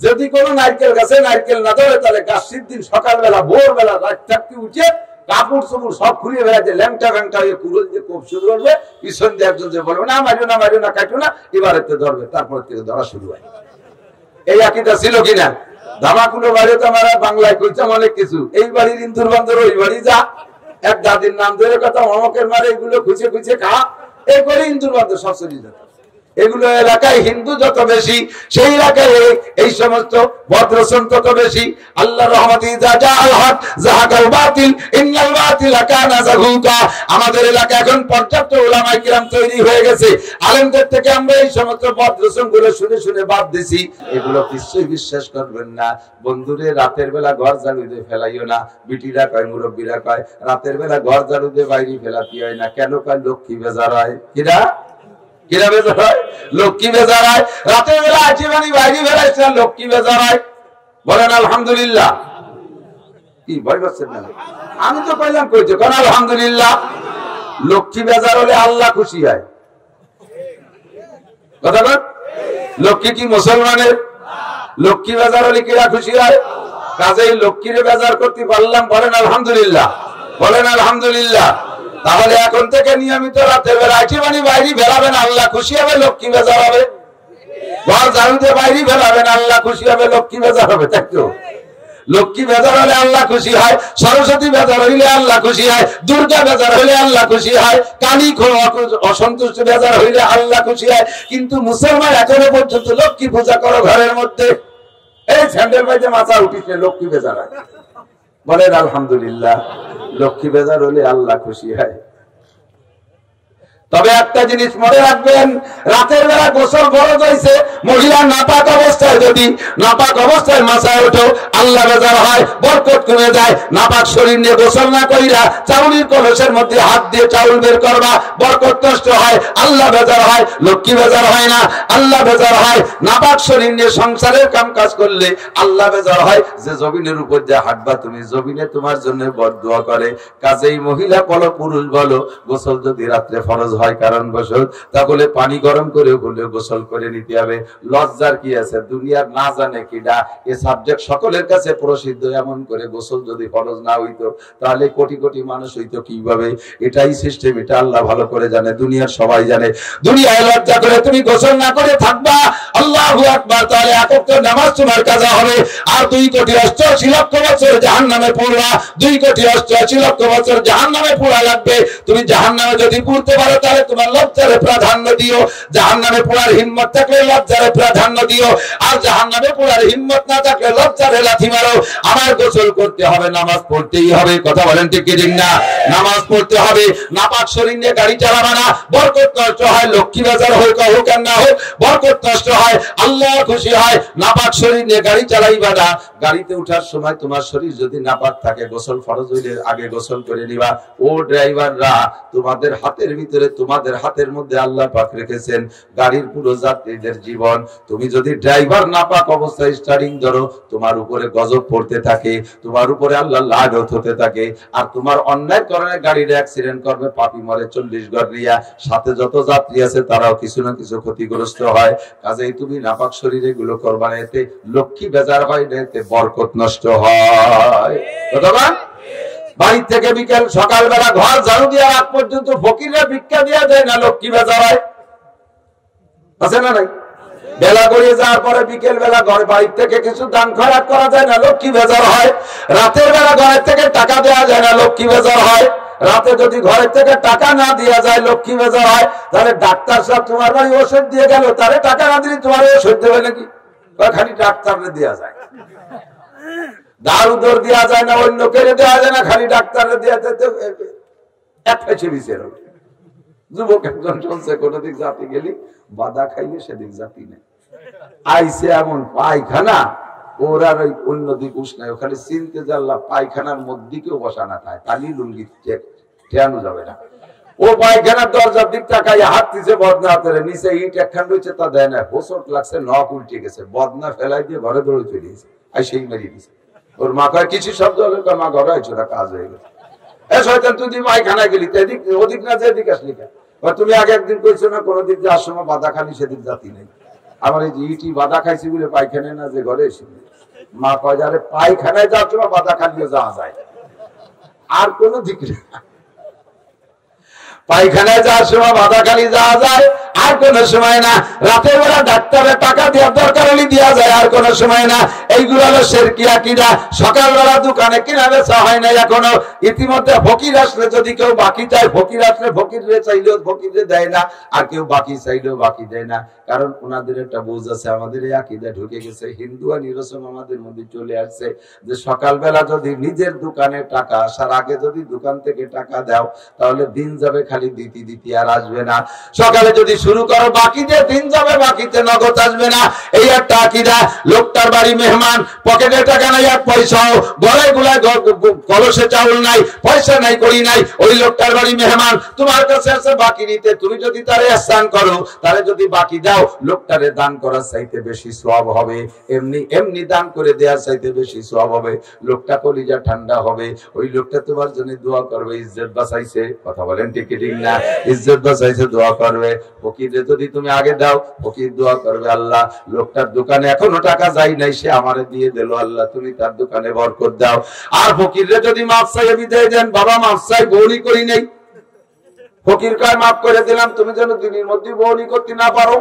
যদি কোনো নারকেল গাছে নারকেল না ধরে তাহলে গাছের দিন সকালবেলা ভোরবেলা রাত থাকতে উঠে কাপড় চোপড় সব খুলিয়ে বেড়াচ্ছে ল্যাংটা ব্যাংটা হয়ে কুড়োল যে কোপ শুরু করবে, পিছন দিয়ে একজন যে বলবে না মারিও না মারিও না কাটিও না, এবারে ধরবে, তারপর থেকে ধরা শুরু হয়। এই আকিদা ছিল কিনা? ধামাকুলো বাড়ি তো আমরা বাংলায় কইতাম অনেক কিছু, এই বাড়ির ইন্দুর বান্দর ওই বাড়ি যা, এক দাদির নাম ধরে কথা অমকের মারে এগুলো খুঁজে খুঁজে খা, এই করে ইন্দুর বান্দর সব চলে যেত। এগুলো এলাকায় হিন্দু যত বেশি সেই এলাকায় এই সমস্ত বদরসন তত বেশি। আল্লাহর রহমতে জাজাল হক জাহাকাল বাতিল ইন্নাল বাতিলা কানা যাহুকা। আমাদের এলাকা এখন পর্যাপ্ত উলামায়ে কিরাম তৈরি হয়ে গেছে, আলেমদের থেকে আমরা এই সমস্ত বদরসন গুলো শুনে শুনে বাদ দিছি। এগুলো কিছুই বিশ্বাস করবেন না বন্ধুরে। রাতের বেলা ঘর ঝাড়ু দিয়ে ফেলাইও না, বিটিরা কয় মুরব্বীরা কয় রাতের বেলা ঘর ঝাড়ু দিয়ে বাইরে ফেলাতে হয় না। কেন কয়? লক্ষ্মী বেজার হয়। কিরা কিরা বেজার হয়? লক্ষ্মী বেজার হয়। রাতের বেলা আছে মানে বাইরে ফেলাইছে, লক্ষ্মী বেজার হয়। বলেন আলহামদুলিল্লাহ। কি ভয় পাচ্ছেন না? আমি তো কইলাম কইছো কোন আলহামদুলিল্লাহ। লক্ষ্মী বেজার হলে আল্লাহ খুশি হয়। কথা বল, লক্ষ্মী কি মুসলমানের? লক্ষ্মী বেজার হলে কিরা খুশি হয়? কাজেই লক্ষ্মীরে বেজার করতে পারলাম, বলেন আলহামদুলিল্লাহ, বলেন আলহামদুলিল্লাহ। তাহলে এখন থেকে নিয়মিত রাতের বেলা আইটি মানে বাইরে বেরাবেন, আল্লাহ খুশি হবে, লক্ষ্মী বেজার হবে। ঘর ঝাড়ুতে বাইরে বেরাবেন, আল্লাহ খুশি হবে, লক্ষ্মী বেজার হবে। তাই তো? লক্ষ্মী বেজার হলে আল্লাহ খুশি হয়, সরস্বতী বেজার হইলে আল্লাহ খুশি হয়, দুর্গা বেজার হইলে আল্লাহ খুশি হয়, কালী অসন্তুষ্ট বেজার হইলে আল্লাহ খুশি হয়। কিন্তু মুসলমান এখনো পর্যন্ত লক্ষ্মী পূজা করো ঘরের মধ্যে, এই স্যান্ডেল বাইতে মাথা উঠিছে, লক্ষ্মী বেজার হয়। বলেন আলহামদুলিল্লাহ। লক্ষ্মী বেজার হলে আল্লাহ খুশি হয়। তবে একটা জিনিস মনে রাখবেন, রাতের বেলা গোসল ফরজ হয়েছে, মহিলা নাপাক অবস্থায় যদি নাপাক অবস্থায় মাথায় ওঠো আল্লাহ বেজার হয়, বরকত কমে যায়। নাপাক শরীর নিয়ে গোসল না কইরা চাউলের কলসের মধ্যে হাত দিয়ে চাউল বের করবা, বরকত নষ্ট হয়, আল্লাহ বেজার হয়, লক্ষ্মী বেজার হয় না, আল্লাহ বেজার হয়। নাপাক শরীর নিয়ে সংসারের কাম কাজ করলে আল্লাহ বেজার হয়। যে জমিনের উপর দিয়ে হাঁটবা তুমি, জমিনে তোমার জন্য বদদুয়া করে। কাজেই মহিলা বলো পুরুষ বলো, গোসল যদি রাত্রে ফরজ হয় কারণ গোসল, তাহলে পানি গরম করে হলে গোসল করে নিতে হবে। লজ্জার কি আছে? দুনিয়ার না জানে কিনা এ সাবজেক্ট সকলের কাছে প্রসিদ্ধ। এমন করে গোসল যদি ফরজ না হইতো তাহলে কোটি কোটি মানুষ হইতো কিভাবে? এটাই সিস্টেম, এটা আল্লাহ ভালো করে জানে, দুনিয়ার সবাই জানে। দুনিয়ায় লজ্জা করে তুমি গোসল না করে থাকবা, আল্লাহু আকবার, তাহলে এক ওয়াক্ত নামাজ তোমার কাজা হবে। আর 2,88,00,000 লক্ষ বছর জাহান্নামে পড়বা, 2,88,00,000 বছর জাহান্নামে পড়া লাগবে। তুমি জাহান্নামে যদি পড়তে পারো তাহলে তোমার লজ্জারে প্রাধান্য দিও। জাহান্নামে পড়ার হিম্মত থাকলে লজ্জারে প্রাধান্য দিও, আর জাহান্নামে পড়ার হিম্মত না থাকলে লজ্জারে লাথি মারো। আমার গোসল করতে হবে, নামাজ পড়তেই হবে। কথা বলেন ঠিক কি না? নামাজ পড়তে হবে। নাপাক শরীর নিয়ে গাড়ি চালাবা না, বরকত নষ্ট হয়। লক্ষ্মী বাজার হোক হোক আর না হোক, বরকত নষ্ট হয়, আল্লাহ খুশি হয়। নাপাক শরীর নিয়ে গাড়ি চালাইবা না। গাড়িতে উঠার সময় তোমার শরীর যদি নাপাক থাকে, গোসল ফরজ হইলে আগে গোসল করে নিবা। ও ড্রাইভাররা, তোমাদের হাতের ভিতরে, তোমাদের হাতের মধ্যে আল্লাহ পাক রেখেছেন গাড়ির পুরো যাত্রীদের জীবন। তুমি যদি ড্রাইভার নাপাক অবস্থায় স্টারিং ধরো, তোমার উপরে গজব পড়তে থাকে, তোমার উপরে আল্লাহ লানত হতে থাকে। আর তোমার অন্যায় কারণে গাড়ির অ্যাক্সিডেন্ট করবে, পাপি মরে 40 গড়িয়া, সাথে যত যাত্রী আছে তারাও কিছু না কিছু ক্ষতিগ্রস্ত হয়। কাজেই তুমি নাপাক শরীরে গুলো করবা না, এতে লক্ষ্মী বেজার হয় না, এতে বরকত নষ্ট হয়। অথবা বাড়ি থেকে বিকেল সকালবেলা ঘর ঝাড়ু দেওয়ার আগ পর্যন্ত ফকিররা ভিক্ষা দেওয়া যায় না, লক্ষ্মী বেজার হয়। আছে না নাই? বেলা গড়িয়ে যাওয়ার পরে বিকেল বেলা ঘর বাড়ি থেকে কিছু দান খয়রাত করা যায় না, লক্ষ্মী বেজার হয়। রাতের বেলা ঘরের থেকে টাকা দেওয়া যায় না, লক্ষ্মী বেজার হয়। রাতে যদি ঘরের থেকে টাকা না দেওয়া যায়, লক্ষ্মী বেজার হয়। তাহলে ডাক্তার সাহেব তোমার বাড়ি ওষুধ দিয়ে গেল, তাহলে টাকা না দিলে তোমার ওষুধ দেবে নাকি? খালি ডাক্তারে দেওয়া যায়, দারু দর দেওয়া যায় না, অন্য কেড়ে দেওয়া যায় না, খালি ডাক্তারে দেওয়া যায়। যুবক একজন চলছে, কোন দিক জাতি গেলি বাদা খাইলে সেদিক জাতি নেই। আইসে এমন পায়খানা, ওর আর ওই অন্য দিক উষ্ণায়, ওখানে চিনতে জানলা পায়খানার মধ্যে কেউ বসা না খায়, খালি লুঙ্গি ঠেয়ানো যাবে না। ও পায়খানার দরজার দিক তাকাই হাত দিছে বদনা হাতের নিচে ইট একখান রয়েছে, তা দেয় না, হোসট লাগছে, নখ উল্টে গেছে, বদনা ফেলাই দিয়ে ঘরে দৌড়ে চলে গেছে, আর সেই মেরিয়ে দিছে। ওর মা কয় কিছু শব্দ হলো, মা ঘরে আইছো না, কাজ হয়ে গেছে। এ শয়তান, তুই পায়খানা গেলি, এদিক ওদিক না যে এদিক আসলি কেন? তুমি আগে একদিন কইছো না কোন দিক যাওয়ার সময় বাধা খালি, সেদিক জাতি নেই। আমার এই ইটি বাধা খাইছি বলে পায়খানায় না যে ঘরে এসে মা কয় যারে পায়খানায় যাওয়ার সময় বাধা খালিয়ে যাওয়া যায়, আর কোনো দিক না। পায়খানায় যাওয়ার সময় বাধা খালি যাওয়া যায়, আর কোন সময় না। রাতের বেলা ডাক্তারের টাকা দেওয়ার দরকার হলে দেওয়া যায়, আর কোন সময় না। এইগুলো হলো শিরকি আকীদা। সকালবেলা দোকানে কিনা বেচা হয় না এখনো। ইতিমধ্যে ফকির আসলে যদি কেউ বাকি চায়, ফকির আসলে ফকিরে চাইলেও ফকিরে দেয় না, আর কেউ বাকি চাইলেও বাকি দেয় না। কারণ ওনাদের একটা বুঝ আছে, আমাদের এই আকীদা ঢুকে গেছে। হিন্দু আর নিরসন আমাদের মধ্যে চলে আসছে যে সকালবেলা যদি নিজের দোকানে টাকা আসার আগে যদি দোকান থেকে টাকা দাও, তাহলে দিন যাবে খালি দিতি দিতি, আর আসবে না। সকালে যদি শুরু করো বাকিতে, দিন যাবে বাকিতে, নগদ আসবে না। এই একটা আকীদা। লোকটার বাড়ি মেহমান, পকেটে টাকা নাই, এক পয়সাও, গলায় গুলায় কলসে চাউল নাই, পয়সা নাই, করি নাই। ওই লোকটার বাড়ি মেহমান, তোমার কাছে আছে বাকি নিতে। তুমি যদি তারে ইহসান করো, তারে যদি বাকি দাও, লোকটারে দান করার চাইতে বেশি সওয়াব হবে। এমনি এমনি দান করে দেওয়ার চাইতে বেশি সওয়াব হবে। লোকটা কলিজা ঠান্ডা হবে। ওই লোকটা তোমার জন্য দোয়া করবে, ইজ্জত বাঁচাইছে। কথা বলেন ঠিক ঠিক না? ইজ্জত বাঁচাইছে, দোয়া করবে। ফকিরে যদি তুমি আগে দাও, ফকির দোয়া করবে, আল্লাহ লোকটার দোকানে এখনো টাকা যাই নাই, সে আমারে দিয়ে দিল, আল্লাহ তুমি তার দোকানে বরকত দাও। আর ফকিরে যদি মাফ চাইয়ে বিদায় দেন, বাবা মাফ চাই, বউনি করি নাই। ফকির কয় মাফ করে দিলাম, তুমি যেন দিনের মধ্যে বউনি করতে না পারো।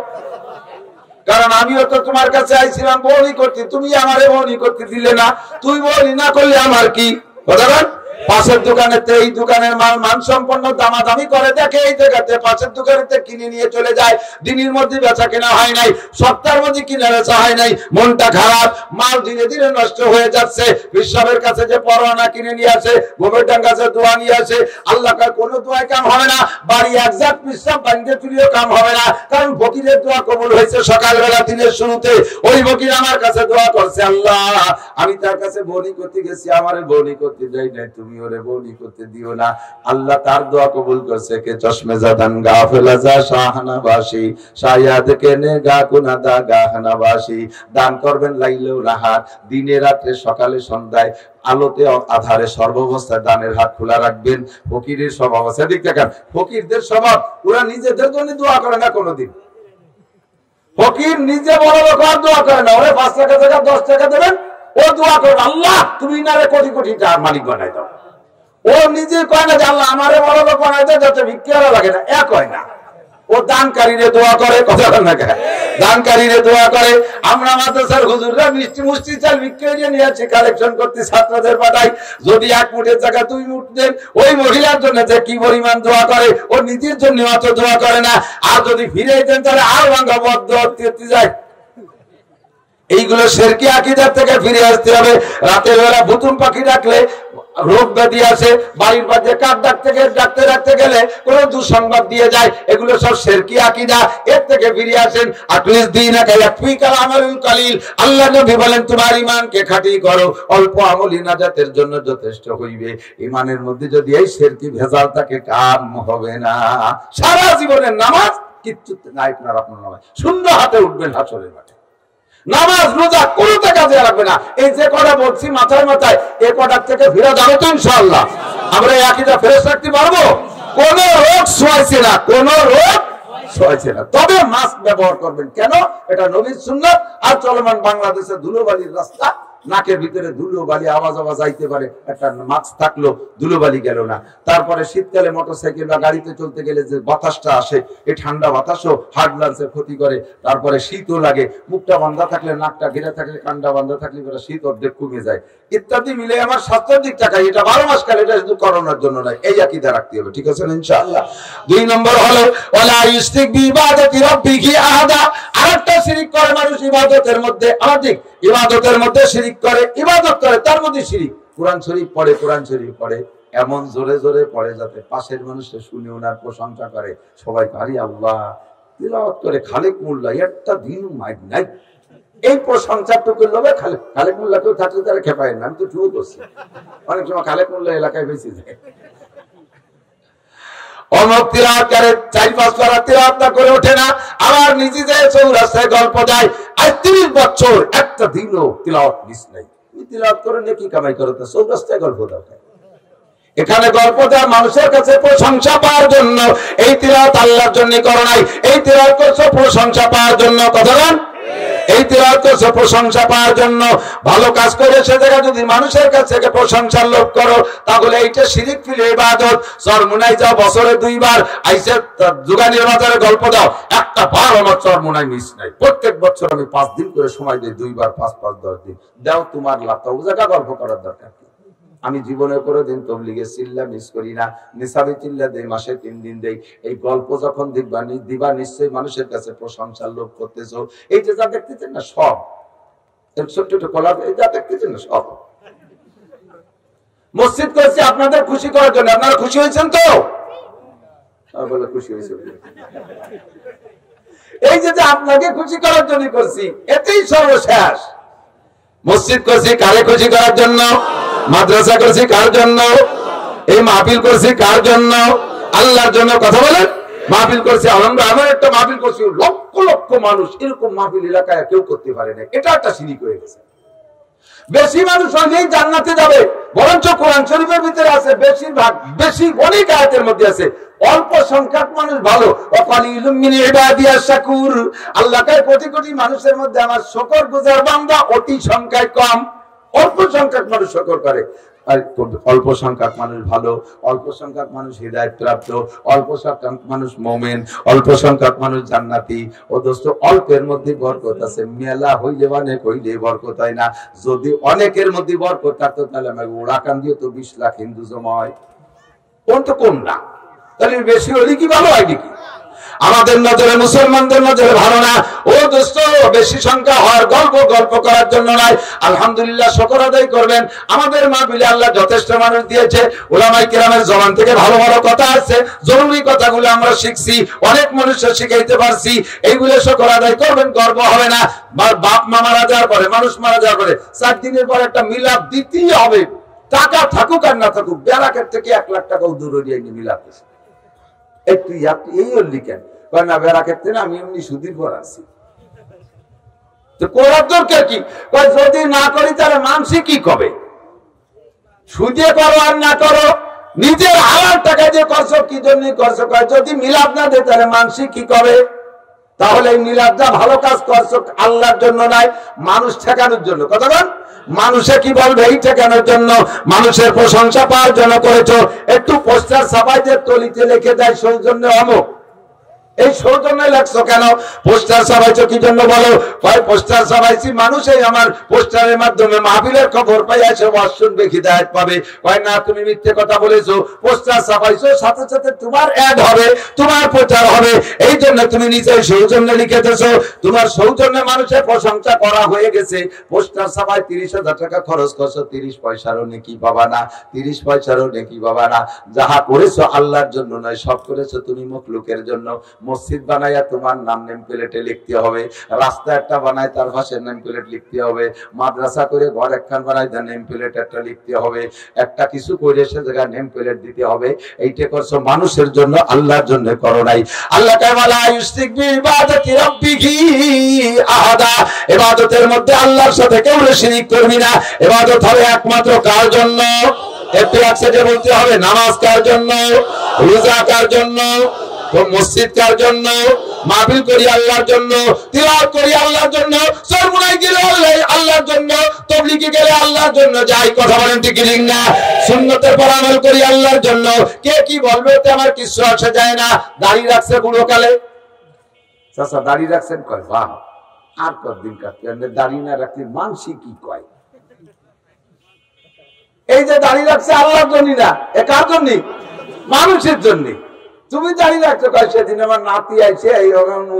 কারণ আমিও তো তোমার কাছে আইছিলাম বউনি করতে, তুমি আমারে বউনি করতে দিলে না। তুই বউনি না করলে আমার কি? কথা বল। পাশের দোকানেতে এই দোকানের মাল মানসম্পন্ন দামাদামি করে দেখে, এই জায়গাতে পাশের দোকানেতে কিনে নিয়ে চলে যায়। দিনের মধ্যে বেচা কেনা হয় নাই, সপ্তাহের মধ্যে কিনে বেচা হয় নাই, মনটা খারাপ, মাল ধীরে ধীরে নষ্ট হয়ে যাচ্ছে। বিশ্বের কাছে যে পরোয়ানা কিনে নিয়ে আসে, গোবেরটার কাছে দোয়া নিয়ে আসে, আল্লাহ কার কোনো দোয়ায় কাম হবে না। বাড়ি একজাত বিশ্রাম বান্ধে তুলিও কাম হবে না। কারণ ফকিরের দোয়া কবুল হয়েছে সকালবেলা দিনের শুরুতে। ওই ফকির আমার কাছে দোয়া করছে, আল্লাহ আমি তার কাছে বনি করতে গেছি, আমারে বনি করতে দেয় নাই, তুমি ওরে বনি করতে দিও না। আল্লাহ তার দোয়া কবুল করছে। কে চশমে জাদান গাফেলা যা শাহানাবাসী, শায়াদ কেনে গা কুনাদা গাহানাবাসী। দান করবেন লাইলেও রাহাত, দিনে রাত্রে সকালে সন্ধ্যায়, আলোতে আধারে, সর্বাবস্থায় দানের হাত খোলা রাখবেন। ফকিরের স্বভাব আছে, দিক দেখেন ফকিরদের স্বভাব, ওরা নিজেদের জন্য দোয়া করে না কোনোদিন। ফকির নিজে বড় লোক আর দোয়া করে না, ওরে 5 টাকা থেকে 10 টাকা দেবেন, ও দোয়া করে আল্লাহ তুমি না রে কোটি কোটি টাকার মালিক বানাই দাও। ও নিজে কয় না যে আল্লাহ আমারে বড় লোক বানাই দাও, যাতে ভিক্ষারও লাগে না, এক হয় না। ও দানকারীরে দোয়া করে, কথা বলেন না কেন? দানকারীরে দোয়া করে। আমরা মাদ্রাসার হুজুররা মিষ্টি মুষ্টি চাল বিক্রি নিয়ে আসছি, কালেকশন করতে ছাত্রদের পাঠাই। যদি 1 মুঠের জায়গা 2 মুঠ দেন, ওই মহিলার জন্য যে কি পরিমাণ দোয়া করে, ও নিজের জন্য অত দোয়া করে না। আর যদি ফিরে দেন তাহলে আর ভাঙ্গা বদ্ধ হতে যায়। এইগুলো শিরকি আকীদা থেকে ফিরে আসতে হবে। রাতের বেলা বুতুম পাখি ডাকলে রোগ ব্যাধি আছে, বাড়ির মধ্যে কাঠ ডাকতে ডাকতে গেলে কোন দুঃসংবাদ দিয়ে যায়, এগুলো সব শিরকি আকীদা। এর থেকে ফিরে আসেন। আটলিস দীনাকা ইয়াকফিকা আমালুল কালিল। আল্লাহ নবী বলেন তোমার ঈমানকে খাঁটি করো, অল্প আমলই নাজাতের জন্য যথেষ্ট হইবে। ঈমানের মধ্যে যদি এই শিরকি ভেজাল থাকে, কাম হবে না। সারা জীবনের নামাজ কিচ্ছু নাই আপনার নামাজ, শূন্য হাতে উঠবেন হাসরের মাঠে। নামাজ রোজা কোনোটা কাজে লাগবে না। এই যে কটা বলছি মাথায় মাথায়, এই কটার থেকে ফিরে যাবো তো ইনশাআল্লাহ। আমরা এই আকীদা ফেরেশ রাখতে পারবো? কোন রোগ ছোঁয়াইছে না, কোন রোগ ছোঁয়াইছে না। তবে মাস্ক ব্যবহার করবেন। কেন? এটা নবীর সুন্নাত। আর চলমান বাংলাদেশের ধুলোবালির রাস্তা, নাকের ভিতরে ধুলো বালি আওয়াজ আইতে পারে, একটা মাস্ক থাকলো, ধুলোবালি গেল না। তারপরে শীতকালে মোটরসাইকেল বা গাড়িতে চলতে গেলে যে বাতাসটা আসে, এই ঠান্ডা বাতাসও হার্ট লাংসের ক্ষতি করে। তারপরে শীতও লাগে, মুখটা বান্ধা থাকলে, নাকটা ঘিরে থাকলে, কানটা বান্ধা থাকলে শীত অর্ধেক কমে যায়, ইত্যাদি মিলে আমার স্বাস্থ্যের দিক টাকা। এটা 12 মাস কাল, এটা শুধু করোনার জন্য নয়। এই আকীদা রাখতে হবে, ঠিক আছে ইনশাআল্লাহ। 2 নম্বর হলো ওয়ালা ইশরিক বিইবাদাতি রাব্বিহি আহাদা। আরেকটা শিরিক করে মানুষ ইবাদতের মধ্যে, আমাদের ইবাদতের মধ্যে শিরিক করে, ইবাদত করে তার মধ্যে শিরিক। কোরআন শরীফ পড়ে এমন জোরে জোরে পড়ে যাতে পাশের মানুষে শুনে ওনার প্রশংসা করে, সবাই পারি আল্লাহ তিলাওয়াত করে। খালেক মোল্লা একটা দিন মাইক নাই, এই প্রশংসাটুকু লোভে খালেক মোল্লা কেউ থাকলে তারা খেপায় না। আমি তো শুরু করছি, অনেক সময় খালেক মোল্লা এলাকায় বেশি যায়। অমুক তিলাওয়াত করে 4-5 পারা তিলাওয়াত করে ওঠে না, আবার নিজে যায় চৌরাস্তায় গল্প দেয়। আজ 30 বছর একটা দিনও তিলাওয়াত মিস নাই। তিলাওয়াত করে নেকি কামাই করো, তো চৌরাস্তায় গল্প দাও। এখানে গল্প দেওয়া মানুষের কাছে প্রশংসা পাওয়ার জন্য, এই তিলাওয়াত আল্লাহর জন্য করো নাই, এই তিলাওয়াত করছো প্রশংসা পাওয়ার জন্য। কথা বলেন, এই তিলাওয়াত করছো প্রশংসা পাওয়ার জন্য। ভালো কাজ করে সে জায়গায় যদি মানুষের কাছ থেকে প্রশংসার লোভ করো, তাহলে এইটা শিরিক ফিল ইবাদত। চরমুনাই যাও বছরে 2 বার, আইসে জুগানির বাজারে গল্প দাও, একটা বার আমার চরমুনাই মিস নাই। প্রত্যেক বছর আমি 5 দিন করে সময় দিই, 2 বার 5-5 10 দিন দাও, তোমার লাভ। ও জায়গা গল্প করার দরকার কি? আমি জীবনে করে দিন তবলিগে চিল্লা মিস করি না, নিসাবি চিল্লা দেই, মাসে 3 দিন দেই। এই গল্প যখন দিবা নিশ্চয়ই মানুষের কাছে প্রশংসার লোভ করতেছো। এই যে যা দেখতেছেন না সব ছোট্ট ছোট কলা, এই যা দেখতেছেন না সব মসজিদ করেছি আপনাদের খুশি করার জন্য। আপনারা খুশি হয়েছেন তো? বলে খুশি হয়েছে। এই যে আপনাকে খুশি করার জন্য করছি, এতেই সর্বশেষ। মসজিদ করছি কারে খুশি করার জন্য, মাদ্রাসা করছি কার জন্য, এই মাহফিল করছি কার জন্য? আল্লাহর জন্য। কথা বলেন, মাহফিল করছি আমরা এমন একটা মাহফিল করছি, লক্ষ লক্ষ মানুষ, এরকম মাহফিল এলাকায় কেউ করতে পারে না। এটা একটা শিরিক হয়ে গেছে। বেশি মানুষ হলেই জান্নাতে যাবে, বরঞ্চ কোরআন শরীফের ভিতরে আছে বেশিরভাগ, বেশি অনেক আয়াতের মধ্যে আছে অল্প সংখ্যক মানুষ ভালো। ওয়াকালিলুম মিন ইবাদিয়াশ শাকুর, আল্লাহ কয় কোটি কোটি মানুষের মধ্যে আমার শুকরগুজার বান্দা অতি সংখ্যায় কম। অল্প সংখ্যক মানুষ শুকর করে, আর অল্প সংখ্যক মানুষ ভালো, অল্প সংখ্যক মানুষ হিদায়াত প্রাপ্ত, অল্প সংখ্যক মানুষ মুমিন, অল্প সংখ্যক মানুষ জান্নাতি। ও দোস্ত, অল্পের মধ্যে বরকত আছে। মেলা হইলে অনেক হইলে বরকত হয় না। যদি অনেকের মধ্যে বরকত থাকতো তাহলে আমি ওরাকান দিয়ে তো 20 লাখ হিন্দু জমা হয়। কোন তো কোন না, তাহলে বেশি হলে কি ভালো হয় নাকি? আমাদের নজরে, মুসলমানদের নজরে ভালো না। ও দোস্ত, বেশি সংখ্যা হওয়ার গল্প করার জন্য নয়। আলহামদুলিল্লাহ, শুকর আদায় করবেন। আমাদের মাহফিলে আল্লাহ যথেষ্ট মানুষ দিয়েছে। উলামায়ে কিরামের জবান থেকে ভালো ভালো কথা আছে, জরুরি কথাগুলো আমরা শিখছি, অনেক মানুষকে শিখাইতে পারছি। এইগুলো শুকর আদায় করবেন, গর্ব হবে না। বাপ মা মারা যাওয়ার পরে, মানুষ মারা যাওয়ার পরে 4 দিনের পর একটা মিলাদ দিতেই হবে। টাকা থাকুক আর না থাকুক, বেরাকের থেকে 1 লাখ টাকাও দূর হয়ে মিলাদ দিচ্ছে। এই হলি কেন না বেড়া ক্ষেত্রে না, আমি এমনি সুদীর পর আছি, তো করার দরকার কি? যদি না করি তাহলে মানুষই কি কবে? সুদে করো আর না করো, নিজের হালাল টাকা দিয়ে করছো, কি জন্য করছো? যদি মিলাদ না দেয় তাহলে মানুষই কি করে? তাহলে এই মিলাদটা ভালো কাজ করছো আল্লাহর জন্য নয়, মানুষ ঠেকানোর জন্য। কথা বল, মানুষে কি বলবে এই ঠেকানোর জন্য, মানুষের প্রশংসা পাওয়ার জন্য করেছো। একটু পোস্টার ছাপাইতে তলিতে লিখে দেয় সৌজন্য অমুক, এই সৌজন্যে লাগছো কেন? পোস্টার ছাপাইছো কি জন্য বলো? কয় পোস্টার ছাপাইছি মানুষই আমার পোস্টারের মাধ্যমে মাহফিলের খবর পাই এসে ওয়াজ শুনবে, হিদায়াত পাবে। কয় না, তুমি মিথ্যে কথা বলেছো। পোস্টার ছাপাইছো, সাথে সাথে তোমার অ্যাড হবে, তোমার প্রচার হবে, এই জন্য তুমি নিজেই সৌজন্যে লিখে দিয়েছো। তোমার সৌজন্যে মানুষের প্রশংসা করা হয়ে গেছে। পোস্টার ছাপায় 30,000 টাকা খরচ করছো, 30 পয়সারও নেকি পাবা না, 30 পয়সারও নেকি পাবা না। যাহা করেছো আল্লাহর জন্য নয়, সব করেছো তুমি মখলুকের জন্য। মসজিদ বানাইয়া তোমার নাম নেম প্লেটে লিখতে হবে, রাস্তা একটা বানায় তার পাশে নেম প্লেট লিখতে হবে, মাদ্রাসা করে ঘর একখান বানায় তার নেম প্লেট একটা লিখতে হবে, একটা কিছু করে সে জায়গায় নেম প্লেট দিতে হবে। এইটা করছো মানুষের জন্য, আল্লাহর জন্য করো নাই। আল্লাহ তাআলা ইউশরিক বিইবাদাতি রাব্বিহি আহাদা, ইবাদতের মধ্যে আল্লাহর সাথে কেউ শিরিক করবি না। ইবাদত হবে একমাত্র কার জন্য? একটু একসাথে বলতে হবে, নামাজ কার জন্য, রোজা কার জন্য, মসজিদ কার জন্য, মাহফিল করি আল্লাহর জন্য, তিলাওয়াত করি আল্লাহর জন্য, সরমুনায় গেলে আল্লাহর জন্য, তাবলীগে গেলে আল্লাহর জন্য যাই। কথা বলেন ঠিক ঠিক না? সুন্নতের পর আমল করি আল্লাহর জন্য। কে কি বলবে ওতে আমার কিছু আসে যায় না। দাড়ি রাখছে বুড়ো কালে, চাচা দাড়ি রাখছেন, কয় বাহ, আর কতদিন কাটতে, দাড়ি না রাখলে মানসি কি কয়? এই যে দাড়ি রাখছে আল্লাহর জন্য না, এ কার জন্য? মানুষের জন্য। তুমি দাঁড়িয়ে রাখছো, কয় সেদিন আমার নাতি আইছে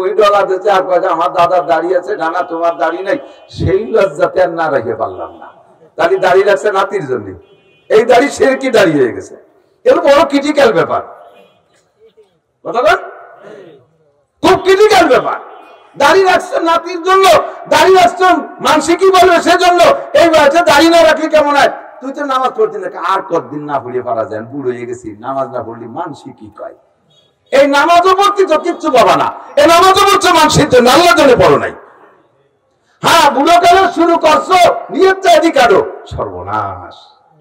ওই ডলা দিচ্ছে, আর কয় আমার দাদার দাঁড়িয়ে আছে, না তোমার দাড়ি নাই। সেই লজ্জাতে আর না রেখে পারলাম না। দাড়ি দাঁড়িয়ে রাখছে নাতির জন্য, এই দাড়ি শিরকি দাঁড়িয়ে হয়ে গেছে। এর বড় ক্রিটিক্যাল ব্যাপার, কথা বল, খুব ক্রিটিক্যাল ব্যাপার। দাঁড়িয়ে রাখছে নাতির জন্য, দাঁড়িয়ে রাখছো মানুষ কি বলবে সেজন্য। এই বয়সে দাঁড়িয়ে না রাখলে কেমন হয়? তুই তো নামাজ পড়তি না, আর কতদিন না পড়িয়ে পারা যায়, বুড়ো হয়ে গেছি, নামাজ না পড়লি মানসি কি কয়? এই নামাজও পড়তি তো কিচ্ছু পাবা না, এই নামাজও পড়ছো মানুষের জন্য, আল্লাহর জন্য পড়ো নাই। হ্যাঁ, বুড়ো কালে শুরু করছো, নিয়তটা এদিকে আরো সর্বনাশ।